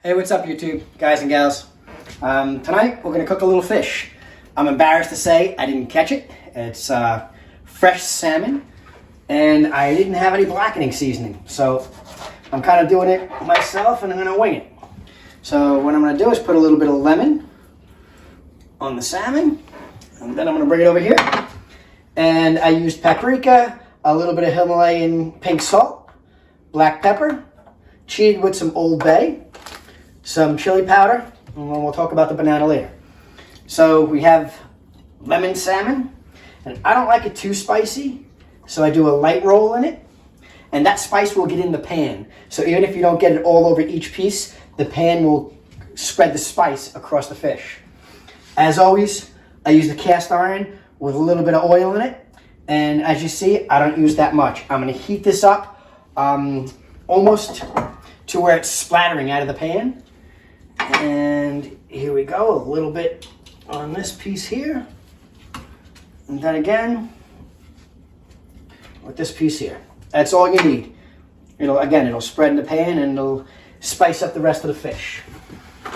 Hey, what's up YouTube, guys and gals? Tonight we're going to cook a little fish. I'm embarrassed to say I didn't catch it. It's fresh salmon, and I didn't have any blackening seasoning. So I'm kind of doing it myself, and I'm going to wing it. So what I'm going to do is put a little bit of lemon on the salmon, and then I'm going to bring it over here. And I used paprika, a little bit of Himalayan pink salt, black pepper, cheated with some Old Bay, some chili powder, and we'll talk about the banana later. So we have lemon salmon, and I don't like it too spicy, so I do a light roll in it, and that spice will get in the pan. So even if you don't get it all over each piece, the pan will spread the spice across the fish. As always, I use the cast iron with a little bit of oil in it, and as you see, I don't use that much. I'm going to heat this up almost to where it's splattering out of the pan. And here we go, a little bit on this piece here. And then again, with this piece here. That's all you need. It'll spread in the pan and it'll spice up the rest of the fish.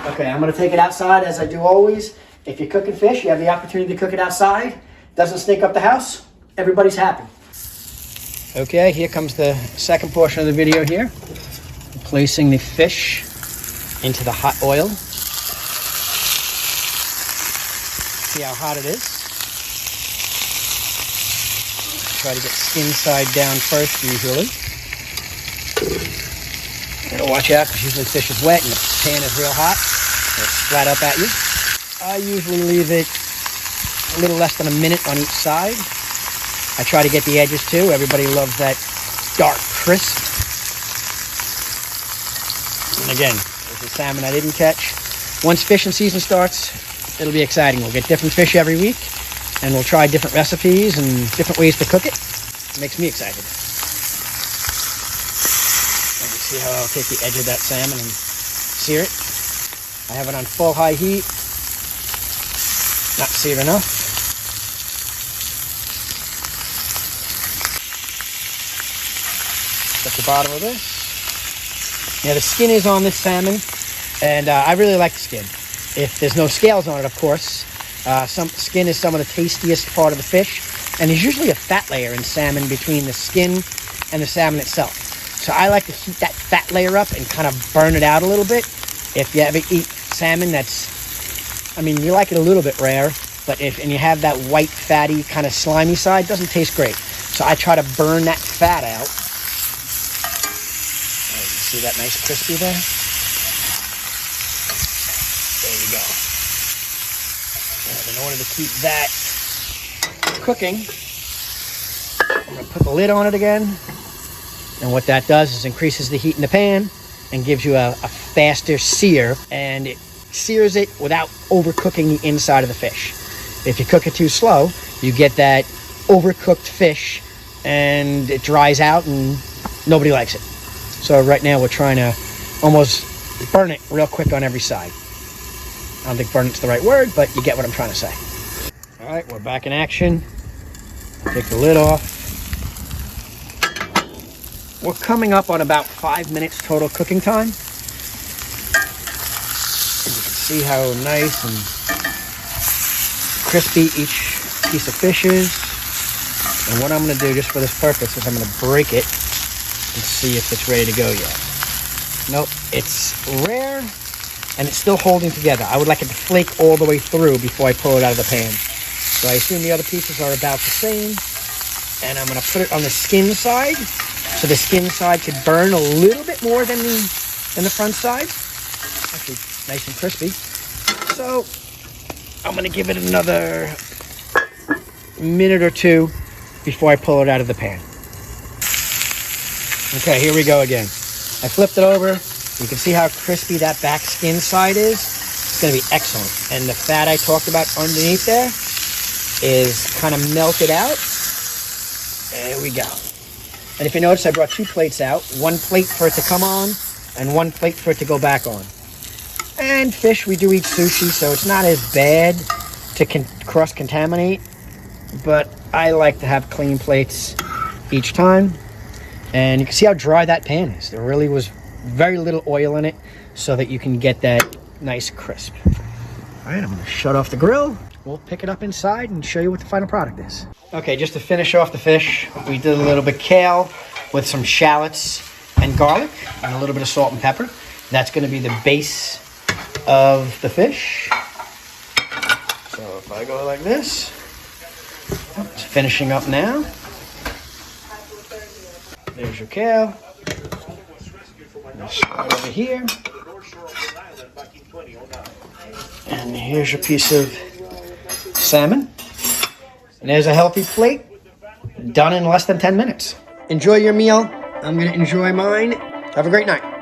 Okay, I'm gonna take it outside as I do always. If you're cooking fish, you have the opportunity to cook it outside. Doesn't stink up the house. Everybody's happy. Okay, here comes the second portion of the video here. Placing the fish into the hot oil. See how hot it is? Try to get skin side down first usually. You gotta watch out because usually fish is wet and the pan is real hot. It'll splat up at you. I usually leave it a little less than a minute on each side. I try to get the edges too. Everybody loves that dark crisp. And again, the salmon I didn't catch. Once fishing season starts, it'll be exciting. We'll get different fish every week, and we'll try different recipes and different ways to cook it. It makes me excited. Let me see how I'll take the edge of that salmon and sear it. I have it on full high heat. Not seared enough. At the bottom of this. Yeah, the skin is on this salmon, and I really like the skin. If there's no scales on it, of course. Some skin is some of the tastiest part of the fish, and there's usually a fat layer in salmon between the skin and the salmon itself. So I like to heat that fat layer up and kind of burn it out a little bit. If you ever eat salmon you like it a little bit rare, but and you have that white, fatty, kind of slimy side, it doesn't taste great. So I try to burn that fat out. See that nice crispy there? There you go. And in order to keep that cooking, I'm going to put the lid on it again. And what that does is increases the heat in the pan and gives you a faster sear. And it sears it without overcooking the inside of the fish. If you cook it too slow, you get that overcooked fish and it dries out and nobody likes it. So right now we're trying to almost burn it real quick on every side. I don't think burn it's the right word, but you get what I'm trying to say. All right, we're back in action. Take the lid off. We're coming up on about 5 minutes total cooking time. And you can see how nice and crispy each piece of fish is. And what I'm going to do just for this purpose is I'm going to break it and see if it's ready to go yet. Nope, it's rare and it's still holding together. I would like it to flake all the way through before I pull it out of the pan. So I assume the other pieces are about the same. And I'm going to put it on the skin side, so the skin side could burn a little bit more than the front side. Actually, nice and crispy. So I'm going to give it another minute or two before I pull it out of the pan. Okay, here we go again. I flipped it over. You can see how crispy that back skin side is. It's going to be excellent. And the fat I talked about underneath there is kind of melted out. There we go. And if you notice, I brought 2 plates out. 1 plate for it to come on and 1 plate for it to go back on. And fish, we do eat sushi, so it's not as bad to cross-contaminate. But I like to have clean plates each time. And you can see how dry that pan is. There really was very little oil in it. so that you can get that nice crisp. All right, I'm gonna shut off the grill. We'll pick it up inside and show you what the final product is. Okay, just to finish off the fish, we did a little bit kale with some shallots and garlic and a little bit of salt and pepper. That's gonna be the base of the fish. So if I go like this, it's finishing up now. There's your kale. Slide over here. And here's your piece of salmon. And there's a healthy plate, done in less than 10 minutes. Enjoy your meal. I'm gonna enjoy mine. Have a great night.